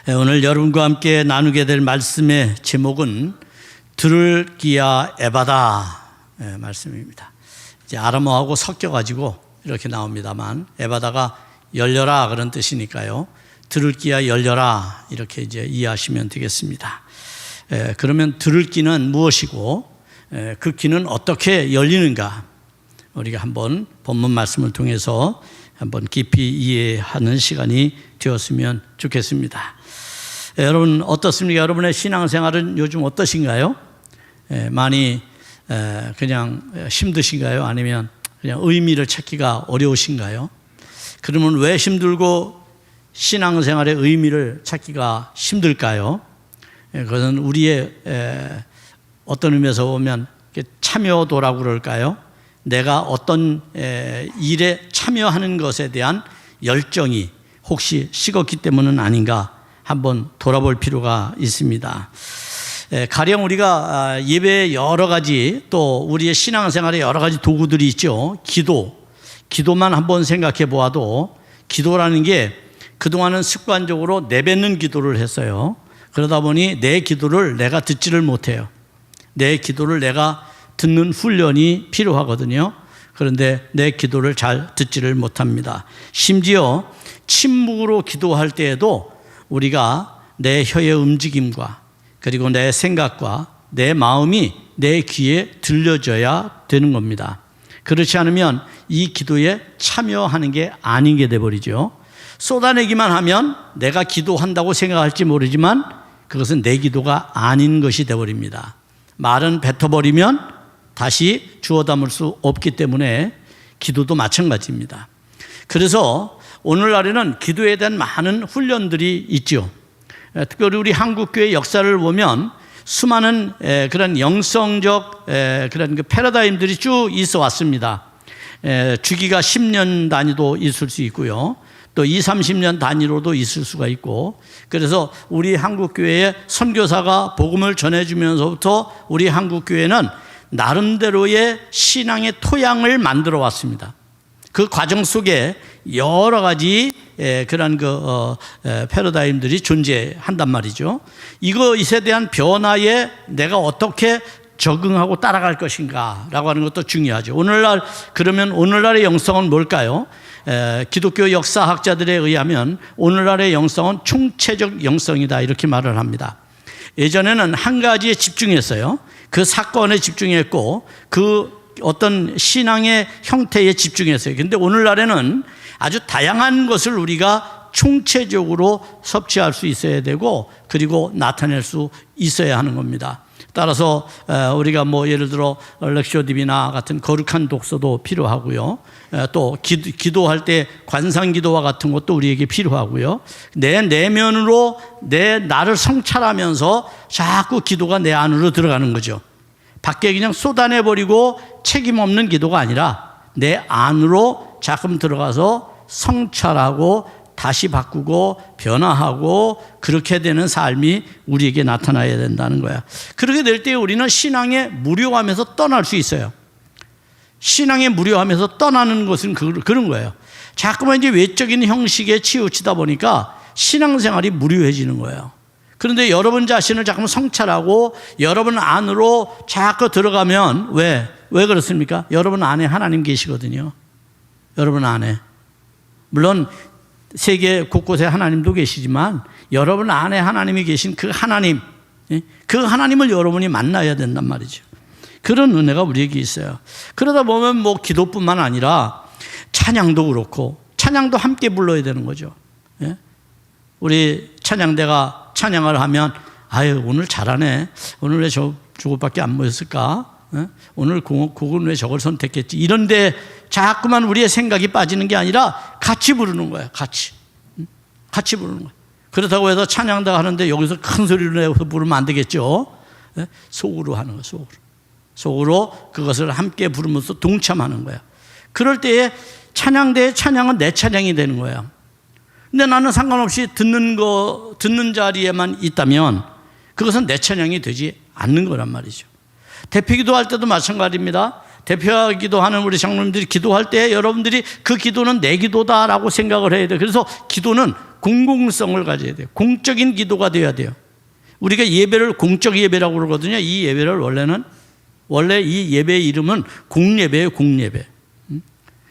오늘 여러분과 함께 나누게 될 말씀의 제목은 들을 기야 에바다 말씀입니다. 이제 아람어하고 섞여가지고 이렇게 나옵니다만, 에바다가 열려라 그런 뜻이니까요. 들을 기야 열려라 이렇게 이제 이해하시면 되겠습니다. 그러면 들을 기는 무엇이고 그 기는 어떻게 열리는가, 우리가 한번 본문 말씀을 통해서 한번 깊이 이해하는 시간이 되었으면 좋겠습니다. 여러분 어떻습니까? 여러분의 신앙생활은 요즘 어떠신가요? 많이 그냥 힘드신가요? 아니면 그냥 의미를 찾기가 어려우신가요? 그러면 왜 힘들고 신앙생활의 의미를 찾기가 힘들까요? 그것은 우리의 어떤 의미에서 보면 참여도라고 그럴까요? 내가 어떤 일에 참여하는 것에 대한 열정이 혹시 식었기 때문은 아닌가 한번 돌아볼 필요가 있습니다. 가령 우리가 예배에 여러 가지, 또 우리의 신앙생활에 여러 가지 도구들이 있죠. 기도만 한번 생각해 보아도 기도라는 게 그동안은 습관적으로 내뱉는 기도를 했어요. 그러다 보니 내 기도를 내가 듣지를 못해요. 내 기도를 내가 듣는 훈련이 필요하거든요. 그런데 내 기도를 잘 듣지를 못합니다. 심지어 침묵으로 기도할 때에도 우리가 내 혀의 움직임과 그리고 내 생각과 내 마음이 내 귀에 들려져야 되는 겁니다. 그렇지 않으면 이 기도에 참여하는 게 아닌 게 돼버리죠. 쏟아내기만 하면 내가 기도한다고 생각할지 모르지만 그것은 내 기도가 아닌 것이 돼버립니다. 말은 뱉어버리면 다시 주워 담을 수 없기 때문에 기도도 마찬가지입니다. 그래서 오늘날에는 기도에 대한 많은 훈련들이 있죠. 특별히 우리 한국교회 역사를 보면 수많은 그런 영성적 그런 패러다임들이 쭉 있어 왔습니다. 주기가 10년 단위도 있을 수 있고요. 또 20, 30년 단위로도 있을 수가 있고, 그래서 우리 한국교회의 선교사가 복음을 전해주면서부터 우리 한국교회는 나름대로의 신앙의 토양을 만들어 왔습니다. 그 과정 속에 여러 가지 그런 패러다임들이 존재한단 말이죠. 이것에 대한 변화에 내가 어떻게 적응하고 따라갈 것인가라고 하는 것도 중요하죠. 그러면 오늘날의 영성은 뭘까요? 기독교 역사학자들에 의하면 오늘날의 영성은 총체적 영성이다 이렇게 말을 합니다. 예전에는 한 가지에 집중했어요. 그 사건에 집중했고 그 어떤 신앙의 형태에 집중했어요. 그런데 오늘날에는 아주 다양한 것을 우리가 총체적으로 섭취할 수 있어야 되고 그리고 나타낼 수 있어야 하는 겁니다. 따라서 우리가 예를 들어 렉셔 디비나 같은 거룩한 독서도 필요하고요. 또 기도할 때 관상기도와 같은 것도 우리에게 필요하고요. 내 내면으로 나를 성찰하면서 자꾸 기도가 내 안으로 들어가는 거죠. 밖에 그냥 쏟아내버리고 책임 없는 기도가 아니라 내 안으로 자꾸 들어가서 성찰하고 다시 바꾸고 변화하고 그렇게 되는 삶이 우리에게 나타나야 된다는 거야. 그렇게 될 때 우리는 신앙에 무료하면서 떠날 수 있어요. 신앙에 무료하면서 떠나는 것은 그런 거예요. 자꾸만 이제 외적인 형식에 치우치다 보니까 신앙생활이 무료해지는 거예요. 그런데 여러분 자신을 자꾸 성찰하고 여러분 안으로 자꾸 들어가면 왜 그렇습니까? 여러분 안에 하나님 계시거든요. 여러분 안에. 물론 세계 곳곳에 하나님도 계시지만 여러분 안에 하나님이 계신 그 하나님을 여러분이 만나야 된단 말이죠. 그런 은혜가 우리에게 있어요. 그러다 보면 기도뿐만 아니라 찬양도 그렇고 찬양도 함께 불러야 되는 거죠. 우리 찬양대가 찬양을 하면 오늘 잘하네. 오늘 왜 저것밖에 안 모였을까? 오늘 곡은 왜 저걸 선택했지? 이런데 자꾸만 우리의 생각이 빠지는 게 아니라 같이 부르는 거야. 같이 부르는 거야. 그렇다고 해서 찬양대가 하는데 여기서 큰 소리를 내서 부르면 안 되겠죠. 속으로 하는 거야. 속으로 그것을 함께 부르면서 동참하는 거야. 그럴 때에 찬양대의 찬양은 내 찬양이 되는 거야. 근데 나는 상관없이 듣는 자리에만 있다면 그것은 내 찬양이 되지 않는 거란 말이죠. 대표 기도할 때도 마찬가지입니다. 대표하기도 하는 우리 장로님들이 기도할 때 여러분들이 그 기도는 내 기도다라고 생각을 해야 돼요. 그래서 기도는 공공성을 가져야 돼요. 공적인 기도가 되어야 돼요. 우리가 예배를 공적 예배라고 그러거든요. 이 예배를 원래 이 예배의 이름은 공예배예요. 공예배.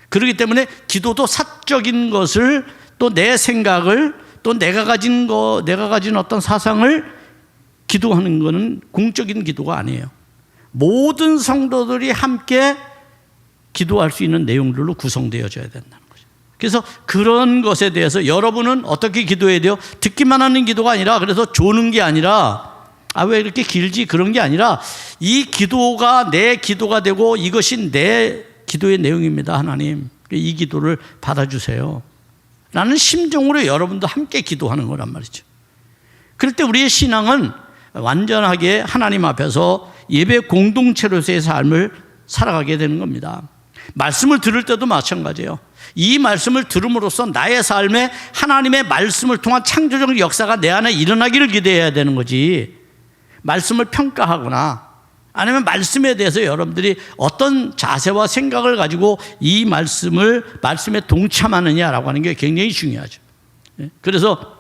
그렇기 때문에 기도도 사적인 것을, 또 내 생각을, 또 내가 가진 어떤 사상을 기도하는 것은 공적인 기도가 아니에요. 모든 성도들이 함께 기도할 수 있는 내용들로 구성되어져야 된다는 거죠. 그래서 그런 것에 대해서 여러분은 어떻게 기도해야 돼요? 듣기만 하는 기도가 아니라, 그래서 조는 게 아니라, 왜 이렇게 길지? 그런 게 아니라, 이 기도가 내 기도가 되고 이것이 내 기도의 내용입니다. 하나님, 이 기도를 받아주세요 라는 심정으로 여러분도 함께 기도하는 거란 말이죠. 그럴 때 우리의 신앙은 완전하게 하나님 앞에서 예배 공동체로서의 삶을 살아가게 되는 겁니다. 말씀을 들을 때도 마찬가지예요. 이 말씀을 들음으로써 나의 삶에 하나님의 말씀을 통한 창조적 역사가 내 안에 일어나기를 기대해야 되는 거지, 말씀을 평가하거나 아니면 말씀에 대해서 여러분들이 어떤 자세와 생각을 가지고 이 말씀에 동참하느냐라고 하는 게 굉장히 중요하죠. 그래서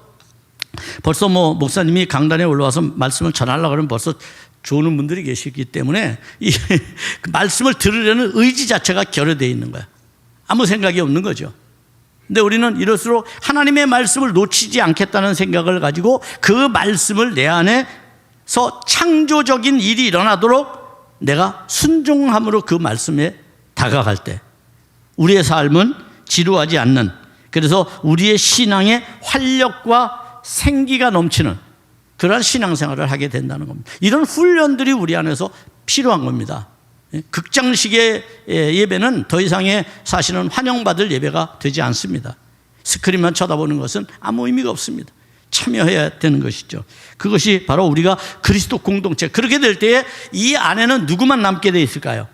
벌써 목사님이 강단에 올라와서 말씀을 전하려고 그러면 벌써 조는 분들이 계시기 때문에 이 말씀을 들으려는 의지 자체가 결여되어 있는 거야. 아무 생각이 없는 거죠. 근데 우리는 이럴수록 하나님의 말씀을 놓치지 않겠다는 생각을 가지고 그 말씀을 내 안에서 창조적인 일이 일어나도록 내가 순종함으로 그 말씀에 다가갈 때 우리의 삶은 지루하지 않는, 그래서 우리의 신앙의 활력과 생기가 넘치는 그러한 신앙생활을 하게 된다는 겁니다. 이런 훈련들이 우리 안에서 필요한 겁니다. 극장식의 예배는 더 이상의 사실은 환영받을 예배가 되지 않습니다. 스크린만 쳐다보는 것은 아무 의미가 없습니다. 참여해야 되는 것이죠. 그것이 바로 우리가 그리스도 공동체, 그렇게 될 때에 이 안에는 누구만 남게 돼 있을까요?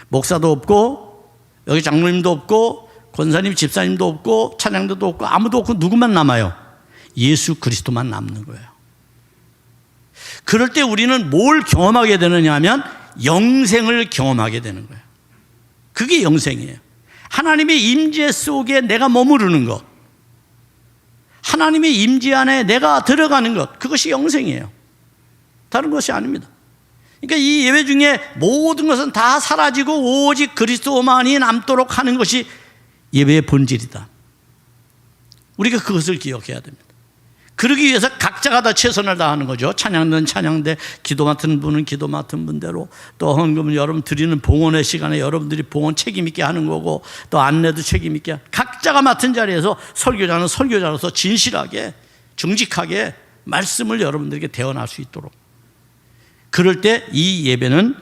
목사도 없고, 여기 장로님도 없고, 권사님, 집사님도 없고, 찬양도도 없고, 아무도 없고, 누구만 남아요? 예수 그리스도만 남는 거예요. 그럴 때 우리는 뭘 경험하게 되느냐 하면 영생을 경험하게 되는 거예요. 그게 영생이에요. 하나님의 임재 속에 내가 머무르는 것, 하나님의 임재 안에 내가 들어가는 것, 그것이 영생이에요. 다른 것이 아닙니다. 그러니까 이 예배 중에 모든 것은 다 사라지고 오직 그리스도만이 남도록 하는 것이 예배의 본질이다. 우리가 그것을 기억해야 됩니다. 그러기 위해서 각자가 다 최선을 다하는 거죠. 찬양은 찬양대, 기도 맡은 분은 기도 맡은 분대로, 또 헌금은 여러분 드리는 봉헌의 시간에 여러분들이 봉헌 책임 있게 하는 거고, 또 안내도 책임 있게, 각자가 맡은 자리에서 설교자는 설교자로서 진실하게 정직하게 말씀을 여러분들에게 대언할 수 있도록, 그럴 때 이 예배는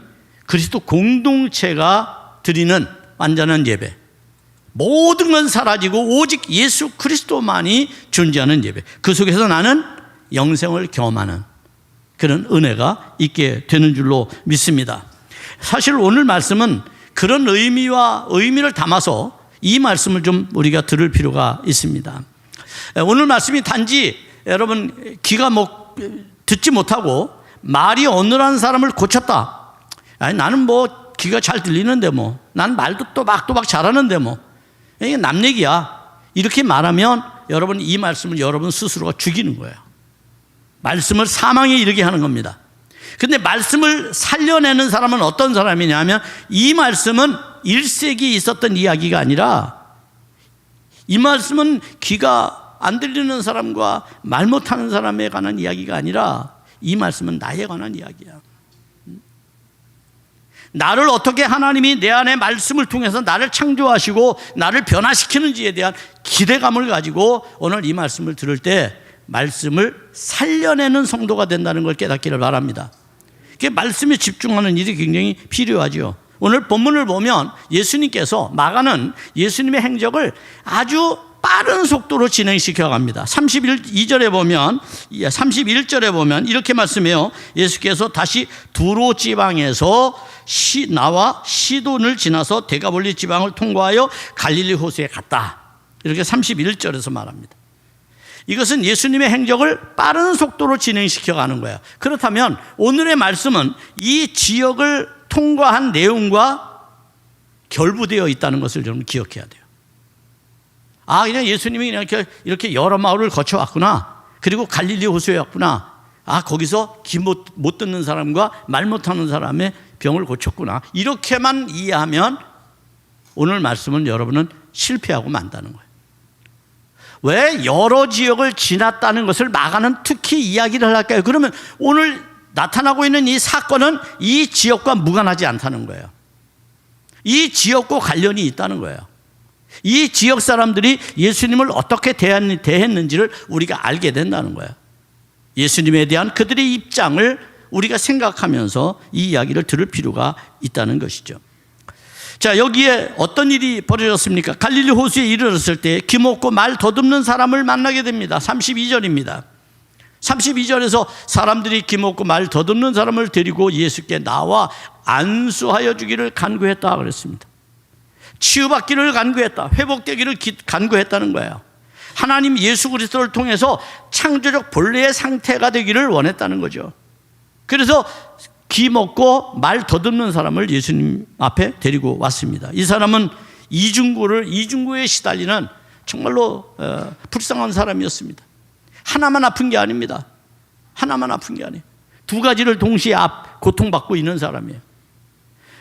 그리스도 공동체가 드리는 완전한 예배, 모든 건 사라지고 오직 예수 그리스도만이 존재하는 예배, 그 속에서 나는 영생을 경험하는 그런 은혜가 있게 되는 줄로 믿습니다. 사실 오늘 말씀은 그런 의미를 담아서 이 말씀을 좀 우리가 들을 필요가 있습니다. 오늘 말씀이 단지 여러분 귀가 듣지 못하고 말이 어눌한 사람을 고쳤다, 아니 나는 귀가 잘 들리는데 난 말도 또박또박 잘하는데 이게 남 얘기야, 이렇게 말하면 여러분 이 말씀을 여러분 스스로가 죽이는 거예요. 말씀을 사망에 이르게 하는 겁니다. 그런데 말씀을 살려내는 사람은 어떤 사람이냐면, 이 말씀은 1세기에 있었던 이야기가 아니라, 이 말씀은 귀가 안 들리는 사람과 말 못하는 사람에 관한 이야기가 아니라, 이 말씀은 나에 관한 이야기야. 나를 어떻게 하나님이 내 안에 말씀을 통해서 나를 창조하시고 나를 변화시키는지에 대한 기대감을 가지고 오늘 이 말씀을 들을 때 말씀을 살려내는 성도가 된다는 걸 깨닫기를 바랍니다. 말씀에 집중하는 일이 굉장히 필요하죠. 오늘 본문을 보면 예수님께서 마가는 예수님의 행적을 아주 빠른 속도로 진행시켜 갑니다. 31절에 보면 이렇게 말씀해요. 예수께서 다시 두로 지방에서 나와 시돈을 지나서 데가볼리 지방을 통과하여 갈릴리 호수에 갔다, 이렇게 31절에서 말합니다. 이것은 예수님의 행적을 빠른 속도로 진행시켜 가는 거예요. 그렇다면 오늘의 말씀은 이 지역을 통과한 내용과 결부되어 있다는 것을 좀 기억해야 돼요. 그냥 예수님이 그냥 이렇게 여러 마을을 거쳐왔구나. 그리고 갈릴리 호수에 왔구나. 거기서 귀 못 듣는 사람과 말 못하는 사람의 병을 고쳤구나. 이렇게만 이해하면 오늘 말씀은 여러분은 실패하고 만다는 거예요. 왜 여러 지역을 지났다는 것을 마가는 특히 이야기를 할까요? 그러면 오늘 나타나고 있는 이 사건은 이 지역과 무관하지 않다는 거예요. 이 지역과 관련이 있다는 거예요. 이 지역 사람들이 예수님을 어떻게 대했는지를 우리가 알게 된다는 거예요. 예수님에 대한 그들의 입장을 우리가 생각하면서 이 이야기를 들을 필요가 있다는 것이죠. 자, 여기에 어떤 일이 벌어졌습니까? 갈릴리 호수에 이르렀을 때 귀먹고 말 더듬는 사람을 만나게 됩니다. 32절입니다. 32절에서 사람들이 귀먹고 말 더듬는 사람을 데리고 예수께 나와 안수하여 주기를 간구했다 그랬습니다. 치유받기를 간구했다. 회복되기를 간구했다는 거예요. 하나님 예수 그리스도를 통해서 창조적 본래의 상태가 되기를 원했다는 거죠. 그래서 귀 먹고 말 더듬는 사람을 예수님 앞에 데리고 왔습니다. 이 사람은 이중구에 시달리는 정말로 불쌍한 사람이었습니다. 하나만 아픈 게 아닙니다. 하나만 아픈 게 아니에요. 두 가지를 동시에 고통받고 있는 사람이에요.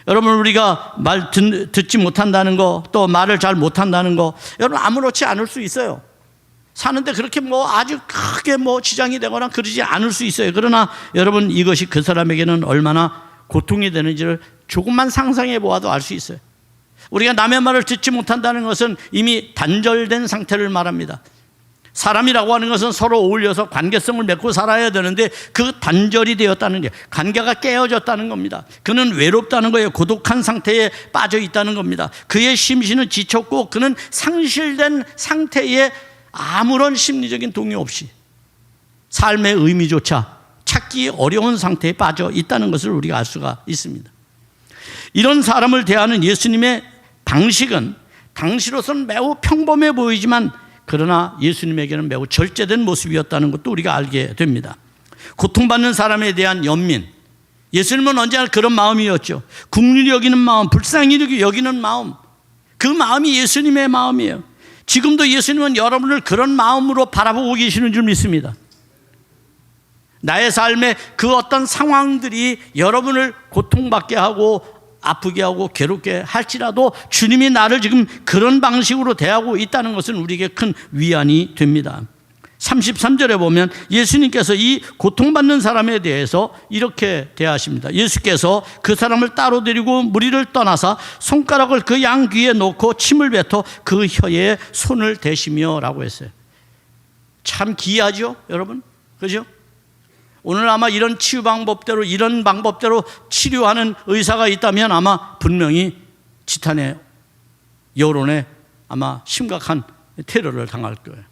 여러분, 우리가 말 듣지 못한다는 거, 또 말을 잘 못한다는 거, 여러분 아무렇지 않을 수 있어요. 사는데 그렇게 아주 크게 지장이 되거나 그러지 않을 수 있어요. 그러나 여러분, 이것이 그 사람에게는 얼마나 고통이 되는지를 조금만 상상해 보아도 알 수 있어요. 우리가 남의 말을 듣지 못한다는 것은 이미 단절된 상태를 말합니다. 사람이라고 하는 것은 서로 어울려서 관계성을 맺고 살아야 되는데 그 단절이 되었다는 게, 관계가 깨어졌다는 겁니다. 그는 외롭다는 거예요. 고독한 상태에 빠져 있다는 겁니다. 그의 심신은 지쳤고 그는 상실된 상태에 아무런 심리적인 동요 없이 삶의 의미조차 찾기 어려운 상태에 빠져 있다는 것을 우리가 알 수가 있습니다. 이런 사람을 대하는 예수님의 방식은 당시로서는 매우 평범해 보이지만 그러나 예수님에게는 매우 절제된 모습이었다는 것도 우리가 알게 됩니다. 고통받는 사람에 대한 연민, 예수님은 언제나 그런 마음이었죠. 긍휼히 여기는 마음, 불쌍히 여기는 마음, 그 마음이 예수님의 마음이에요. 지금도 예수님은 여러분을 그런 마음으로 바라보고 계시는 줄 믿습니다. 나의 삶의 그 어떤 상황들이 여러분을 고통받게 하고 아프게 하고 괴롭게 할지라도 주님이 나를 지금 그런 방식으로 대하고 있다는 것은 우리에게 큰 위안이 됩니다. 33절에 보면 예수님께서 이 고통받는 사람에 대해서 이렇게 대하십니다. 예수께서 그 사람을 따로 데리고 무리를 떠나사 손가락을 그 양 귀에 놓고 침을 뱉어 그 혀에 손을 대시며 라고 했어요. 참 기이하죠, 여러분? 그죠? 오늘 아마 이런 치유 방법대로, 이런 방법대로 치료하는 의사가 있다면 아마 분명히 지탄의 여론에 아마 심각한 테러를 당할 거예요.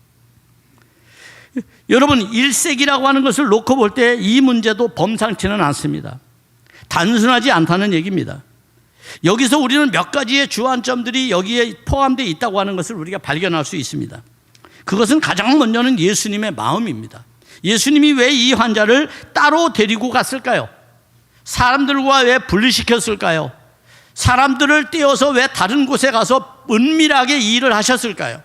여러분, 1세기라고 하는 것을 놓고 볼 때 이 문제도 범상치는 않습니다. 단순하지 않다는 얘기입니다. 여기서 우리는 몇 가지의 주안점들이 여기에 포함되어 있다고 하는 것을 우리가 발견할 수 있습니다. 그것은 가장 먼저는 예수님의 마음입니다. 예수님이 왜 이 환자를 따로 데리고 갔을까요? 사람들과 왜 분리시켰을까요? 사람들을 떼어서 왜 다른 곳에 가서 은밀하게 이 일을 하셨을까요?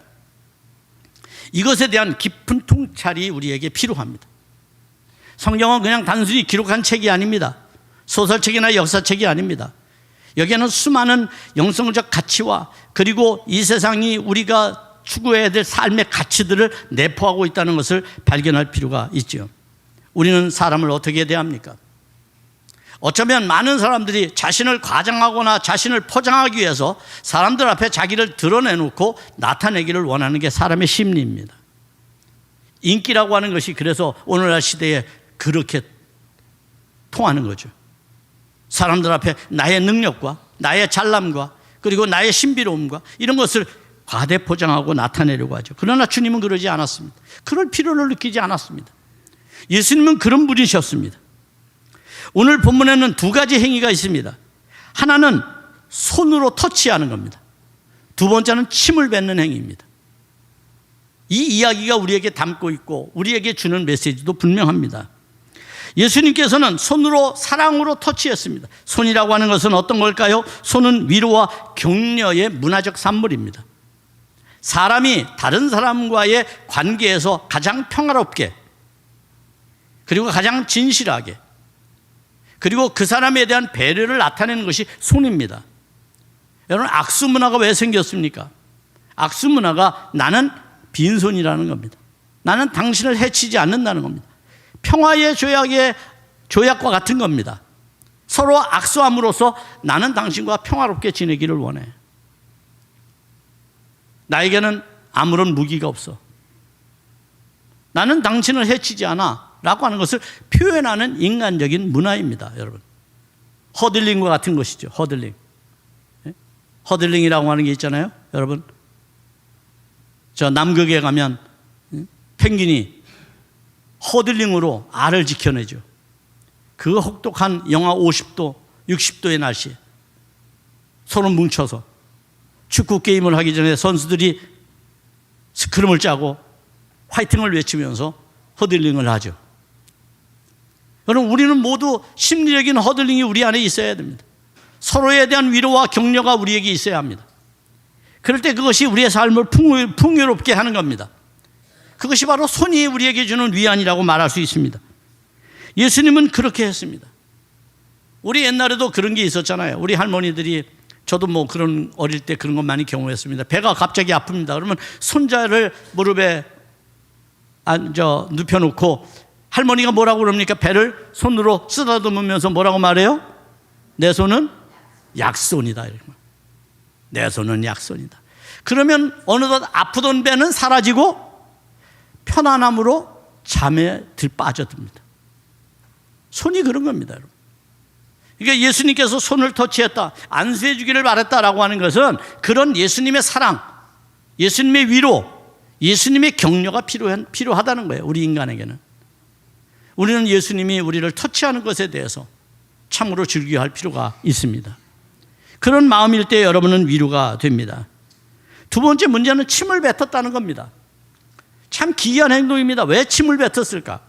이것에 대한 깊은 통찰이 우리에게 필요합니다. 성경은 그냥 단순히 기록한 책이 아닙니다. 소설책이나 역사책이 아닙니다. 여기에는 수많은 영성적 가치와 그리고 이 세상이 우리가 추구해야 될 삶의 가치들을 내포하고 있다는 것을 발견할 필요가 있죠. 우리는 사람을 어떻게 대합니까? 어쩌면 많은 사람들이 자신을 과장하거나 자신을 포장하기 위해서 사람들 앞에 자기를 드러내놓고 나타내기를 원하는 게 사람의 심리입니다. 인기라고 하는 것이 그래서 오늘날 시대에 그렇게 통하는 거죠. 사람들 앞에 나의 능력과 나의 잘남과 그리고 나의 신비로움과 이런 것을 과대포장하고 나타내려고 하죠. 그러나 주님은 그러지 않았습니다. 그럴 필요를 느끼지 않았습니다. 예수님은 그런 분이셨습니다. 오늘 본문에는 두 가지 행위가 있습니다. 하나는 손으로 터치하는 겁니다. 두 번째는 침을 뱉는 행위입니다. 이 이야기가 우리에게 담고 있고 우리에게 주는 메시지도 분명합니다. 예수님께서는 손으로 사랑으로 터치했습니다. 손이라고 하는 것은 어떤 걸까요? 손은 위로와 격려의 문화적 산물입니다. 사람이 다른 사람과의 관계에서 가장 평화롭게, 그리고 가장 진실하게, 그리고 그 사람에 대한 배려를 나타내는 것이 손입니다. 여러분, 악수 문화가 왜 생겼습니까? 악수 문화가 나는 빈손이라는 겁니다. 나는 당신을 해치지 않는다는 겁니다. 평화의 조약과 같은 겁니다. 서로 악수함으로써 나는 당신과 평화롭게 지내기를 원해. 나에게는 아무런 무기가 없어. 나는 당신을 해치지 않아 라고 하는 것을 표현하는 인간적인 문화입니다. 여러분, 허들링과 같은 것이죠. 허들링. 허들링이라고 하는 게 있잖아요. 여러분, 저 남극에 가면 펭귄이 허들링으로 알을 지켜내죠. 그 혹독한 영하 50도, 60도의 날씨에 서로 뭉쳐서 축구 게임을 하기 전에 선수들이 스크럼을 짜고 화이팅을 외치면서 허들링을 하죠. 여러분, 우리는 모두 심리적인 허들링이 우리 안에 있어야 됩니다. 서로에 대한 위로와 격려가 우리에게 있어야 합니다. 그럴 때 그것이 우리의 삶을 풍요롭게 하는 겁니다. 그것이 바로 손이 우리에게 주는 위안이라고 말할 수 있습니다. 예수님은 그렇게 했습니다. 우리 옛날에도 그런 게 있었잖아요. 우리 할머니들이, 저도 뭐 그런 어릴 때 그런 것 많이 경험했습니다. 배가 갑자기 아픕니다. 그러면 손자를 무릎에 눕혀놓고 할머니가 뭐라고 그럽니까? 배를 손으로 쓰다듬으면서 뭐라고 말해요? 내 손은 약손이다. 내 손은 약손이다. 그러면 어느덧 아프던 배는 사라지고 편안함으로 잠에 빠져듭니다. 손이 그런 겁니다, 여러분. 그러니까 예수님께서 손을 터치했다, 안수해 주기를 바랬다라고 하는 것은 그런 예수님의 사랑, 예수님의 위로, 예수님의 격려가 필요하다는 거예요. 우리 인간에게는. 우리는 예수님이 우리를 터치하는 것에 대해서 참으로 즐겨할 필요가 있습니다. 그런 마음일 때 여러분은 위로가 됩니다. 두 번째 문제는 침을 뱉었다는 겁니다. 참 기이한 행동입니다. 왜 침을 뱉었을까?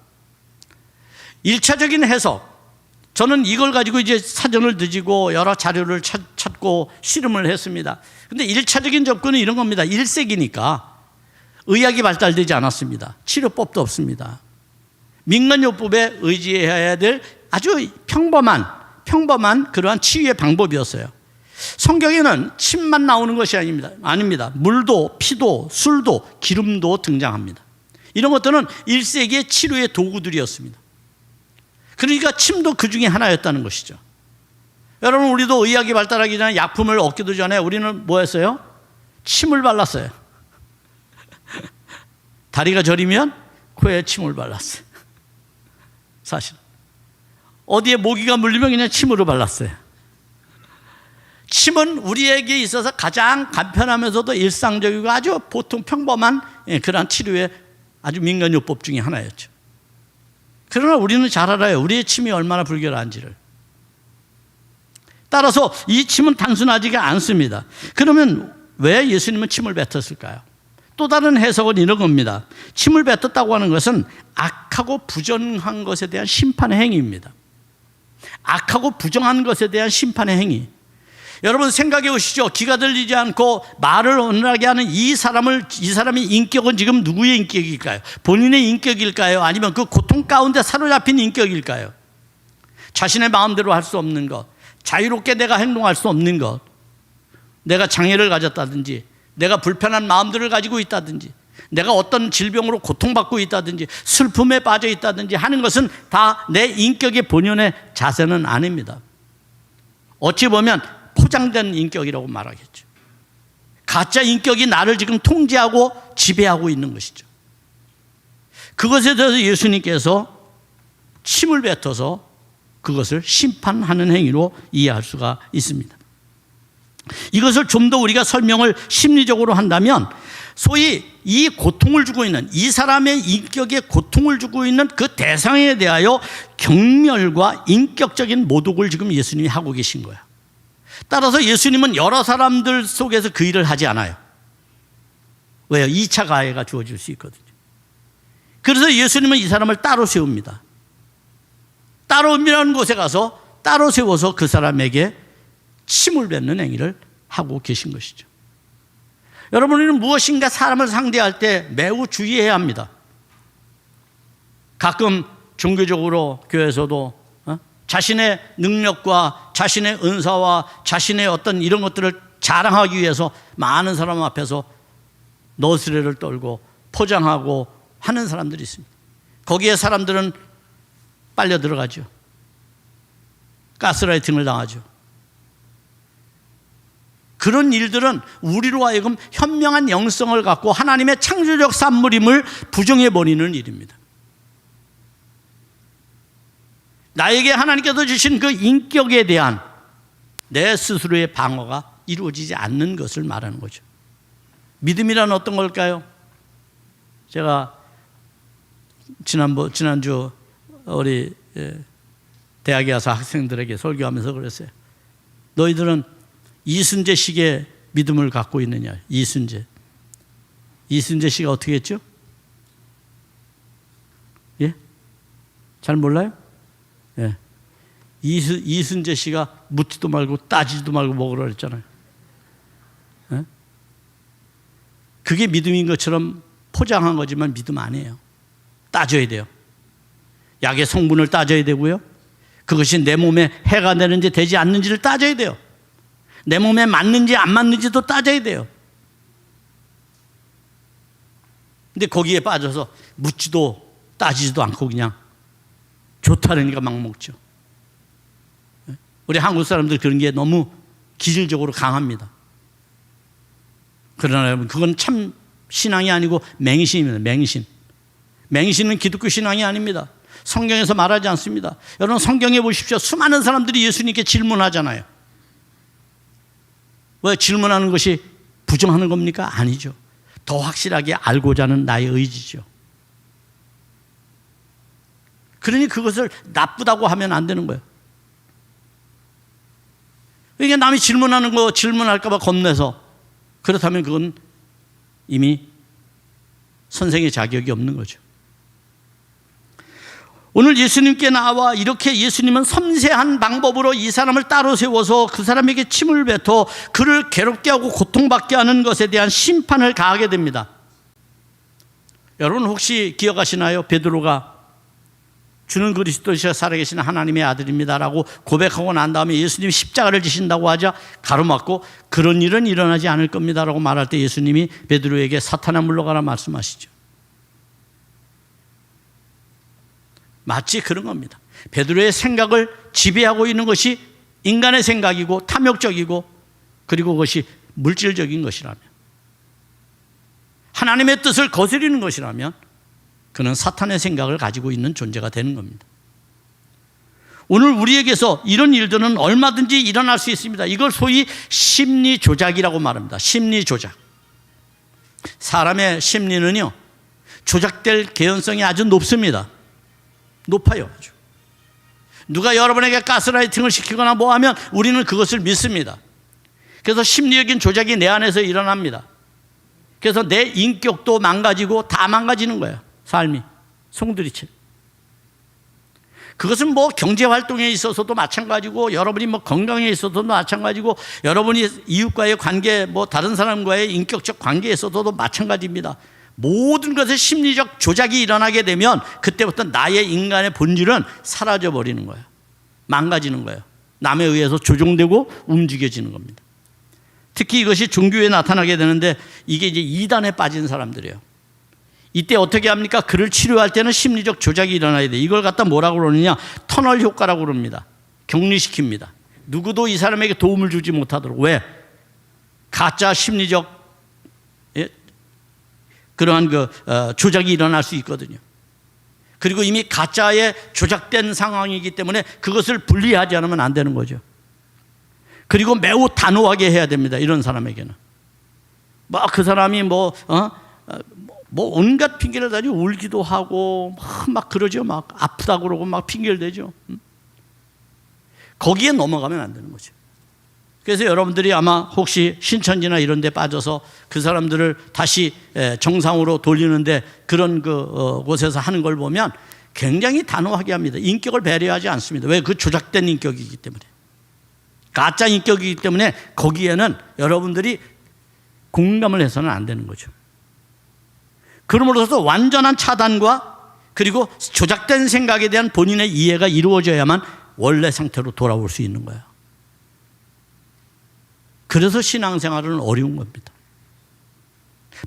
1차적인 해석, 저는 이걸 가지고 이제 사전을 뒤지고 여러 자료를 찾고 씨름을 했습니다. 근데 1차적인 접근은 이런 겁니다. 1세기니까 의학이 발달되지 않았습니다. 치료법도 없습니다. 민간요법에 의지해야 될 아주 평범한 그러한 치유의 방법이었어요. 성경에는 침만 나오는 것이 아닙니다. 물도, 피도, 술도, 기름도 등장합니다. 이런 것들은 1세기의 치료의 도구들이었습니다. 그러니까 침도 그 중에 하나였다는 것이죠. 여러분, 우리도 의학이 발달하기 전에, 약품을 얻기도 전에 우리는 뭐 했어요? 침을 발랐어요. 다리가 저리면 코에 침을 발랐어요. 사실 어디에 모기가 물리면 그냥 침으로 발랐어요. 침은 우리에게 있어서 가장 간편하면서도 일상적이고 아주 보통 평범한 그러한 치료의 아주 민간요법 중에 하나였죠. 그러나 우리는 잘 알아요. 우리의 침이 얼마나 불결한지를. 따라서 이 침은 단순하지가 않습니다. 그러면 왜 예수님은 침을 뱉었을까요? 또 다른 해석은 이런 겁니다. 침을 뱉었다고 하는 것은 악하고 부정한 것에 대한 심판의 행위입니다. 악하고 부정한 것에 대한 심판의 행위. 여러분, 생각해 보시죠. 귀가 들리지 않고 말을 어눌하게 하는 이 사람의 인격은 지금 누구의 인격일까요? 본인의 인격일까요? 아니면 그 고통 가운데 사로잡힌 인격일까요? 자신의 마음대로 할 수 없는 것, 자유롭게 내가 행동할 수 없는 것, 내가 장애를 가졌다든지, 내가 불편한 마음들을 가지고 있다든지, 내가 어떤 질병으로 고통받고 있다든지, 슬픔에 빠져 있다든지 하는 것은 다 내 인격의 본연의 자세는 아닙니다. 어찌 보면 포장된 인격이라고 말하겠죠. 가짜 인격이 나를 지금 통제하고 지배하고 있는 것이죠. 그것에 대해서 예수님께서 침을 뱉어서 그것을 심판하는 행위로 이해할 수가 있습니다. 이것을 좀 더 우리가 설명을 심리적으로 한다면, 소위 이 고통을 주고 있는, 이 사람의 인격에 고통을 주고 있는 그 대상에 대하여 경멸과 인격적인 모독을 지금 예수님이 하고 계신 거야. 따라서 예수님은 여러 사람들 속에서 그 일을 하지 않아요. 왜요? 2차 가해가 주어질 수 있거든요. 그래서 예수님은 이 사람을 따로 세웁니다. 따로 은밀한 곳에 가서 따로 세워서 그 사람에게 침을 뱉는 행위를 하고 계신 것이죠. 여러분, 우리는 무엇인가 사람을 상대할 때 매우 주의해야 합니다. 가끔 종교적으로 교회에서도 자신의 능력과 자신의 은사와 자신의 어떤 이런 것들을 자랑하기 위해서 많은 사람 앞에서 너스레를 떨고 포장하고 하는 사람들이 있습니다. 거기에 사람들은 빨려 들어가죠. 가스라이팅을 당하죠. 그런 일들은 우리로 하여금 현명한 영성을 갖고 하나님의 창조적 산물임을 부정해버리는 일입니다. 나에게 하나님께서 주신 그 인격에 대한 내 스스로의 방어가 이루어지지 않는 것을 말하는 거죠. 믿음이란 어떤 걸까요? 제가 지난주 우리 대학에 와서 학생들에게 설교하면서 그랬어요. 너희들은 이순재식의 믿음을 갖고 있느냐. 이순재 씨가 어떻게 했죠? 예? 잘 몰라요? 예. 이순재 씨가 묻지도 말고 따지지도 말고 먹으라 그랬잖아요. 예? 그게 믿음인 것처럼 포장한 거지만 믿음 아니에요. 따져야 돼요. 약의 성분을 따져야 되고요. 그것이 내 몸에 해가 되는지 되지 않는지를 따져야 돼요. 내 몸에 맞는지 안 맞는지도 따져야 돼요. 근데 거기에 빠져서 묻지도 따지지도 않고 그냥 좋다니까 막 먹죠. 우리 한국 사람들 그런 게 너무 기질적으로 강합니다. 그러나 여러분, 그건 참 신앙이 아니고 맹신입니다. 맹신은 기독교 신앙이 아닙니다. 성경에서 말하지 않습니다. 여러분, 성경에 보십시오. 수많은 사람들이 예수님께 질문하잖아요. 왜 질문하는 것이 부정하는 겁니까? 아니죠. 더 확실하게 알고자 하는 나의 의지죠. 그러니 그것을 나쁘다고 하면 안 되는 거예요. 이게 남이 질문하는 거 질문할까 봐 겁내서, 그렇다면 그건 이미 선생의 자격이 없는 거죠. 오늘 예수님께 나와 이렇게 예수님은 섬세한 방법으로 이 사람을 따로 세워서 그 사람에게 침을 뱉어 그를 괴롭게 하고 고통받게 하는 것에 대한 심판을 가하게 됩니다. 여러분 혹시 기억하시나요? 베드로가 주는 그리스도시가 살아계신 하나님의 아들입니다라고 고백하고 난 다음에 예수님이 십자가를 지신다고 하자 가로막고 그런 일은 일어나지 않을 겁니다라고 말할 때 예수님이 베드로에게 사탄아 물러가라 말씀하시죠. 마치 그런 겁니다. 베드로의 생각을 지배하고 있는 것이 인간의 생각이고 탐욕적이고 그리고 그것이 물질적인 것이라면, 하나님의 뜻을 거스리는 것이라면 그는 사탄의 생각을 가지고 있는 존재가 되는 겁니다. 오늘 우리에게서 이런 일들은 얼마든지 일어날 수 있습니다. 이걸 소위 심리 조작이라고 말합니다. 심리 조작. 사람의 심리는요, 조작될 개연성이 아주 높습니다. 높아요. 아주. 누가 여러분에게 가스라이팅을 시키거나 뭐 하면 우리는 그것을 믿습니다. 그래서 심리적인 조작이 내 안에서 일어납니다. 그래서 내 인격도 망가지고 다 망가지는 거예요. 삶이 송두리째. 그것은 뭐 경제활동에 있어서도 마찬가지고, 여러분이 뭐 건강에 있어서도 마찬가지고, 여러분이 이웃과의 관계, 뭐 다른 사람과의 인격적 관계에 있어서도 마찬가지입니다. 모든 것에 심리적 조작이 일어나게 되면 그때부터 나의 인간의 본질은 사라져 버리는 거예요. 망가지는 거예요. 남에 의해서 조종되고 움직여지는 겁니다. 특히 이것이 종교에 나타나게 되는데 이게 이제 이단에 빠진 사람들이에요. 이때 어떻게 합니까? 그를 치료할 때는 심리적 조작이 일어나야 돼. 이걸 갖다 뭐라고 그러느냐? 터널 효과라고 그럽니다. 격리시킵니다. 누구도 이 사람에게 도움을 주지 못하도록. 왜? 가짜 심리적 그러한 조작이 일어날 수 있거든요. 그리고 이미 가짜에 조작된 상황이기 때문에 그것을 분리하지 않으면 안 되는 거죠. 그리고 매우 단호하게 해야 됩니다. 이런 사람에게는. 막 그 사람이 뭐 온갖 핑계를 대죠. 울기도 하고 막 그러죠. 막 아프다고 그러고 막 핑계를 대죠. 거기에 넘어가면 안 되는 거죠. 그래서 여러분들이 아마 혹시 신천지나 이런 데 빠져서 그 사람들을 다시 정상으로 돌리는데 그런 곳에서 하는 걸 보면 굉장히 단호하게 합니다. 인격을 배려하지 않습니다. 왜? 그 조작된 인격이기 때문에. 가짜 인격이기 때문에 거기에는 여러분들이 공감을 해서는 안 되는 거죠. 그러므로서 완전한 차단과 그리고 조작된 생각에 대한 본인의 이해가 이루어져야만 원래 상태로 돌아올 수 있는 거예요. 그래서 신앙생활은 어려운 겁니다.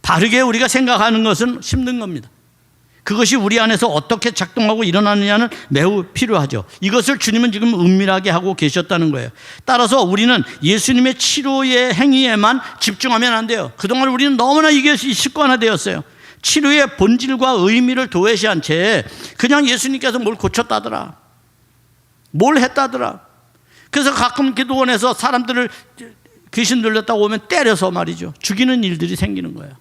바르게 우리가 생각하는 것은 힘든 겁니다. 그것이 우리 안에서 어떻게 작동하고 일어나느냐는 매우 필요하죠. 이것을 주님은 지금 은밀하게 하고 계셨다는 거예요. 따라서 우리는 예수님의 치료의 행위에만 집중하면 안 돼요. 그동안 우리는 너무나 이것이 습관화되었어요. 치료의 본질과 의미를 도외시한 채 그냥 예수님께서 뭘 고쳤다더라, 뭘 했다더라. 그래서 가끔 기도원에서 사람들을 귀신 들렸다고 오면 때려서 말이죠, 죽이는 일들이 생기는 거예요.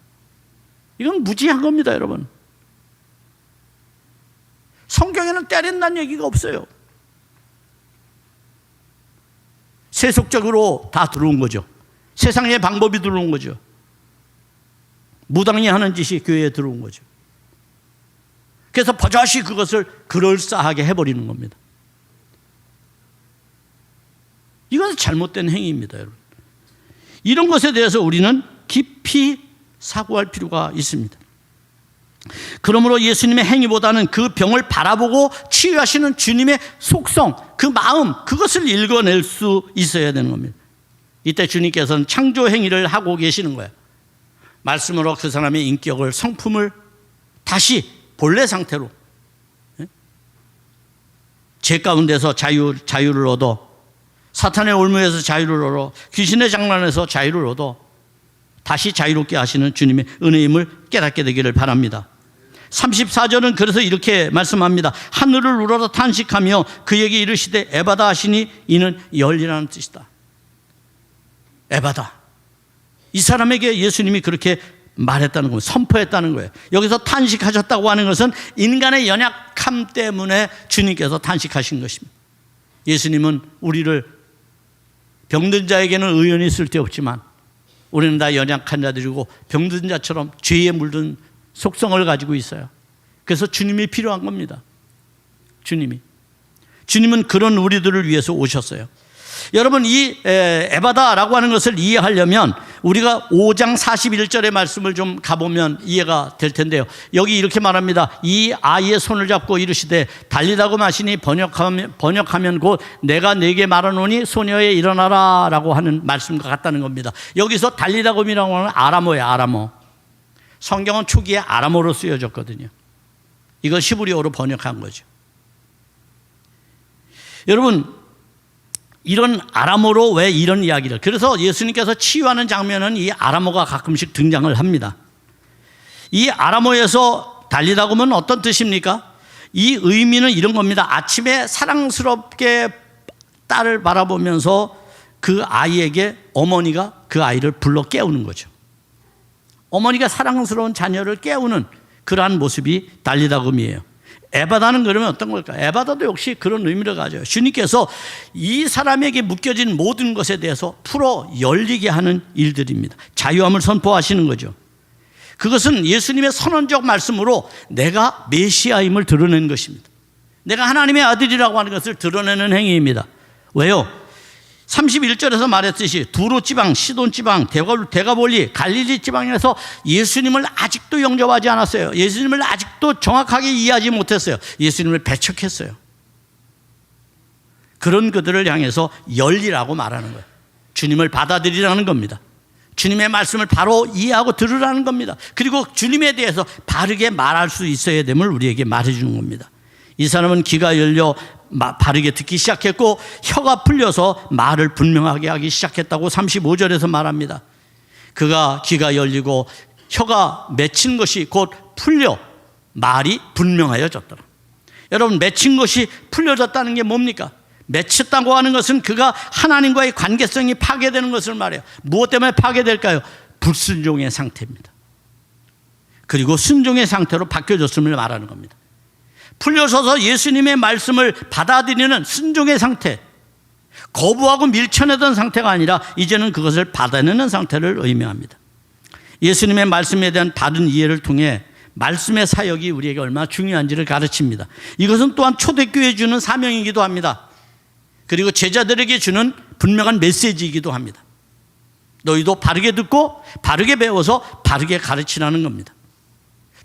이건 무지한 겁니다, 여러분. 성경에는 때린다는 얘기가 없어요. 세속적으로 다 들어온 거죠. 세상의 방법이 들어온 거죠. 무당이 하는 짓이 교회에 들어온 거죠. 그래서 버젓이 그것을 그럴싸하게 해버리는 겁니다. 이것은 잘못된 행위입니다, 여러분. 이런 것에 대해서 우리는 깊이 사고할 필요가 있습니다. 그러므로 예수님의 행위보다는 그 병을 바라보고 치유하시는 주님의 속성, 그 마음, 그것을 읽어낼 수 있어야 되는 겁니다. 이때 주님께서는 창조 행위를 하고 계시는 거예요. 말씀으로 그 사람의 인격을, 성품을 다시 본래 상태로, 죄 가운데서 자유를 얻어, 사탄의 올무에서 자유를 얻어, 귀신의 장난에서 자유를 얻어 다시 자유롭게 하시는 주님의 은혜임을 깨닫게 되기를 바랍니다. 34절은 그래서 이렇게 말씀합니다. 하늘을 우러러 탄식하며 그에게 이르시되 에바다 하시니 이는 열리라는 뜻이다. 에바다. 이 사람에게 예수님이 그렇게 말했다는 거예요. 선포했다는 거예요. 여기서 탄식하셨다고 하는 것은 인간의 연약함 때문에 주님께서 탄식하신 것입니다. 예수님은 우리를, 병든 자에게는 의연이 쓸데없지만 우리는 다 연약한 자들이고 병든 자처럼 죄에 물든 속성을 가지고 있어요. 그래서 주님이 필요한 겁니다. 주님은 그런 우리들을 위해서 오셨어요. 여러분, 이 에바다라고 하는 것을 이해하려면 우리가 5장 41절의 말씀을 좀 가보면 이해가 될 텐데요. 여기 이렇게 말합니다. 이 아이의 손을 잡고 이르시되 달리다고 마시니 번역하면 곧 내가 네게 말하노니 소녀에 일어나라 라고 하는 말씀과 같다는 겁니다. 여기서 달리다고이라고 하는 아람어예요. 아람어. 성경은 초기에 아람어로 쓰여졌거든요. 이걸 히브리어로 번역한 거죠. 여러분, 이런 아람어로 왜 이런 이야기를, 그래서 예수님께서 치유하는 장면은 이 아람어가 가끔씩 등장을 합니다. 이 아람어에서 달리다고 하면 어떤 뜻입니까? 이 의미는 이런 겁니다. 아침에 사랑스럽게 딸을 바라보면서 그 아이에게 어머니가 그 아이를 불러 깨우는 거죠. 어머니가 사랑스러운 자녀를 깨우는 그러한 모습이 달리다금이에요. 에바다는 그러면 어떤 걸까요? 에바다도 역시 그런 의미를 가져요. 주님께서 이 사람에게 묶여진 모든 것에 대해서 풀어 열리게 하는 일들입니다. 자유함을 선포하시는 거죠. 그것은 예수님의 선언적 말씀으로 내가 메시아임을 드러내는 것입니다. 내가 하나님의 아들이라고 하는 것을 드러내는 행위입니다. 왜요? 31절에서 말했듯이 두로 지방, 시돈 지방, 데가볼리, 갈릴리 지방에서 예수님을 아직도 영접하지 않았어요. 예수님을 아직도 정확하게 이해하지 못했어요. 예수님을 배척했어요. 그런 그들을 향해서 열리라고 말하는 거예요. 주님을 받아들이라는 겁니다. 주님의 말씀을 바로 이해하고 들으라는 겁니다. 그리고 주님에 대해서 바르게 말할 수 있어야 됨을 우리에게 말해주는 겁니다. 이 사람은 귀가 열려 바르게 듣기 시작했고 혀가 풀려서 말을 분명하게 하기 시작했다고 35절에서 말합니다. 그가 귀가 열리고 혀가 맺힌 것이 곧 풀려 말이 분명하여졌더라. 여러분, 맺힌 것이 풀려졌다는 게 뭡니까? 맺혔다고 하는 것은 그가 하나님과의 관계성이 파괴되는 것을 말해요. 무엇 때문에 파괴될까요? 불순종의 상태입니다. 그리고 순종의 상태로 바뀌어졌음을 말하는 겁니다. 풀려서서 예수님의 말씀을 받아들이는 순종의 상태, 거부하고 밀쳐내던 상태가 아니라 이제는 그것을 받아내는 상태를 의미합니다. 예수님의 말씀에 대한 바른 이해를 통해 말씀의 사역이 우리에게 얼마나 중요한지를 가르칩니다. 이것은 또한 초대교회에 주는 사명이기도 합니다. 그리고 제자들에게 주는 분명한 메시지이기도 합니다. 너희도 바르게 듣고 바르게 배워서 바르게 가르치라는 겁니다.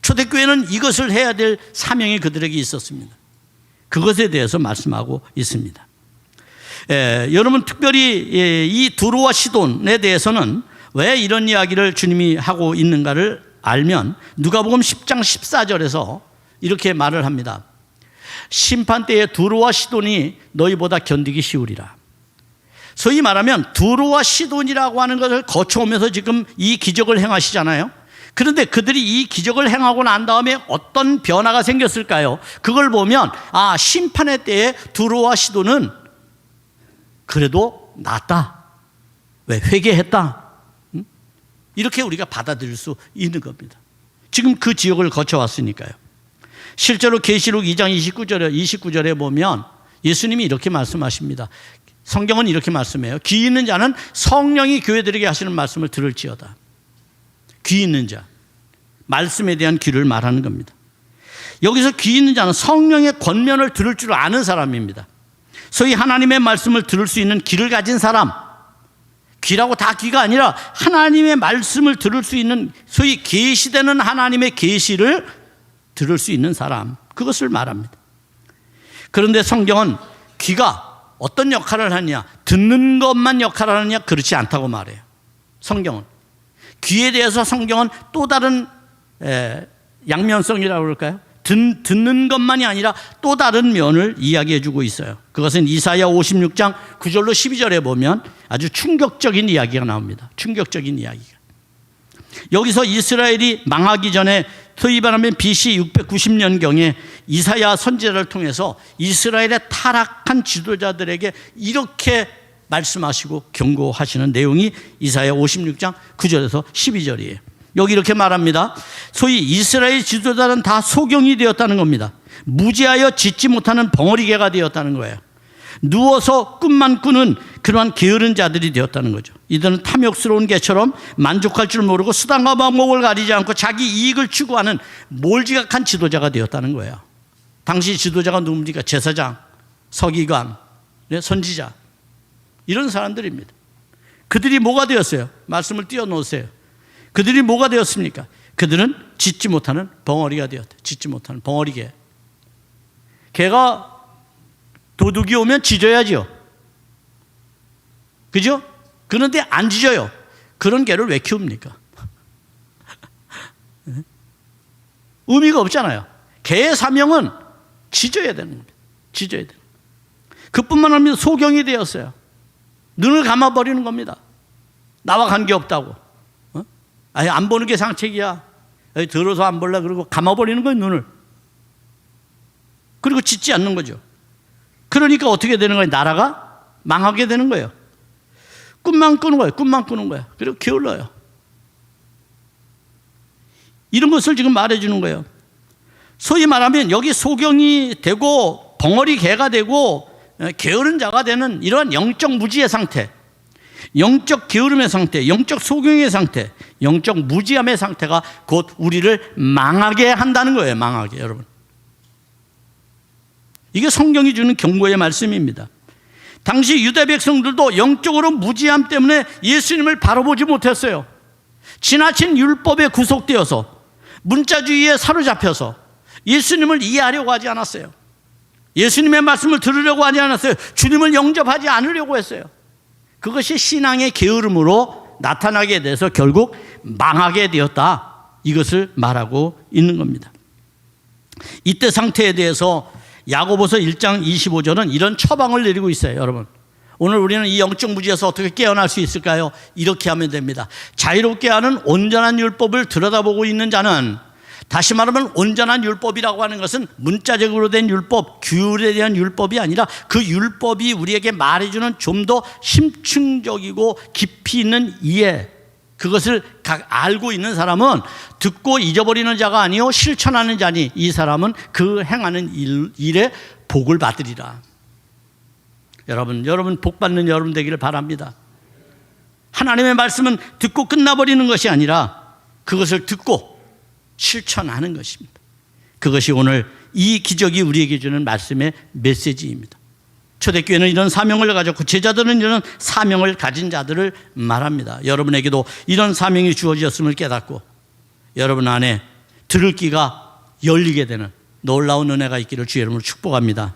초대교회는 이것을 해야 될 사명이 그들에게 있었습니다. 그것에 대해서 말씀하고 있습니다. 여러분, 특별히 이 두로와 시돈에 대해서는 왜 이런 이야기를 주님이 하고 있는가를 알면 누가복음 10장 14절에서 이렇게 말을 합니다. 심판 때에 두로와 시돈이 너희보다 견디기 쉬우리라. 소위 말하면 두로와 시돈이라고 하는 것을 거쳐오면서 지금 이 기적을 행하시잖아요. 그런데 그들이 이 기적을 행하고 난 다음에 어떤 변화가 생겼을까요? 그걸 보면 심판의 때에 두로와 시돈은 그래도 낫다. 왜? 회개했다. 이렇게 우리가 받아들일 수 있는 겁니다. 지금 그 지역을 거쳐왔으니까요. 실제로 계시록 2장 29절에 보면 예수님이 이렇게 말씀하십니다. 성경은 이렇게 말씀해요. 귀 있는 자는 성령이 교회들에게 하시는 말씀을 들을지어다. 귀 있는 자, 말씀에 대한 귀를 말하는 겁니다. 여기서 귀 있는 자는 성령의 권면을 들을 줄 아는 사람입니다. 소위 하나님의 말씀을 들을 수 있는 귀를 가진 사람, 귀라고 다 귀가 아니라 하나님의 말씀을 들을 수 있는 소위 계시되는 하나님의 계시를 들을 수 있는 사람, 그것을 말합니다. 그런데 성경은 귀가 어떤 역할을 하느냐, 듣는 것만 역할을 하느냐, 그렇지 않다고 말해요. 성경은 귀에 대해서 성경은 또 다른 양면성이라고 그럴까요? 듣는 것만이 아니라 또 다른 면을 이야기해 주고 있어요. 그것은 이사야 56장 9절로 12절에 보면 아주 충격적인 이야기가 나옵니다. 충격적인 이야기가. 여기서 이스라엘이 망하기 전에 소위 말하면 BC 690년경에 이사야 선지자를 통해서 이스라엘의 타락한 지도자들에게 이렇게 말씀하시고 경고하시는 내용이 이사야 56장 9절에서 12절이에요. 여기 이렇게 말합니다. 소위 이스라엘 지도자는 다 소경이 되었다는 겁니다. 무지하여 짓지 못하는 벙어리개가 되었다는 거예요. 누워서 꿈만 꾸는 그러한 게으른 자들이 되었다는 거죠. 이들은 탐욕스러운 개처럼 만족할 줄 모르고 수단과 방법을 가리지 않고 자기 이익을 추구하는 몰지각한 지도자가 되었다는 거예요. 당시 지도자가 누굽니까? 제사장, 서기관, 선지자, 이런 사람들입니다. 그들이 뭐가 되었어요? 말씀을 띄워놓으세요. 그들이 뭐가 되었습니까? 그들은 짓지 못하는 벙어리가 되었다. 짓지 못하는 벙어리개. 개가 도둑이 오면 짖어야죠. 그죠? 그런데 안 짖어요. 그런 개를 왜 키웁니까? 의미가 없잖아요. 개의 사명은 짖어야 되는 겁니다. 짖어야 되는. 그뿐만 아니라 소경이 되었어요. 눈을 감아버리는 겁니다. 나와 관계없다고. 안 보는 게 상책이야. 들어서 안 볼래 그러고 감아버리는 거예요, 눈을. 그리고 짖지 않는 거죠. 그러니까 어떻게 되는 거예요? 나라가 망하게 되는 거예요. 꿈만 꾸는 거예요. 꿈만 꾸는 거예요. 그리고 게을러요. 이런 것을 지금 말해주는 거예요. 소위 말하면 여기 소경이 되고 벙어리 개가 되고 게으른 자가 되는 이러한 영적 무지의 상태, 영적 게으름의 상태, 영적 소경의 상태, 영적 무지함의 상태가 곧 우리를 망하게 한다는 거예요. 망하게, 여러분. 이게 성경이 주는 경고의 말씀입니다. 당시 유대 백성들도 영적으로 무지함 때문에 예수님을 바라보지 못했어요. 지나친 율법에 구속되어서 문자주의에 사로잡혀서 예수님을 이해하려고 하지 않았어요. 예수님의 말씀을 들으려고 하지 않았어요. 주님을 영접하지 않으려고 했어요. 그것이 신앙의 게으름으로 나타나게 돼서 결국 망하게 되었다. 이것을 말하고 있는 겁니다. 이때 상태에 대해서 야고보서 1장 25절은 이런 처방을 내리고 있어요. 여러분, 오늘 우리는 이 영적 무지에서 어떻게 깨어날 수 있을까요? 이렇게 하면 됩니다. 자유롭게 하는 온전한 율법을 들여다보고 있는 자는, 다시 말하면 온전한 율법이라고 하는 것은 문자적으로 된 율법, 규율에 대한 율법이 아니라 그 율법이 우리에게 말해주는 좀 더 심층적이고 깊이 있는 이해, 그것을 알고 있는 사람은 듣고 잊어버리는 자가 아니요 실천하는 자니 이 사람은 그 행하는 일에 복을 받으리라. 여러분 복 받는 여러분 되기를 바랍니다. 하나님의 말씀은 듣고 끝나버리는 것이 아니라 그것을 듣고 실천하는 것입니다. 그것이 오늘 이 기적이 우리에게 주는 말씀의 메시지입니다. 초대교회는 이런 사명을 가졌고 제자들은 이런 사명을 가진 자들을 말합니다. 여러분에게도 이런 사명이 주어졌음을 깨닫고 여러분 안에 들을 귀가 열리게 되는 놀라운 은혜가 있기를 주의 이름으로 축복합니다.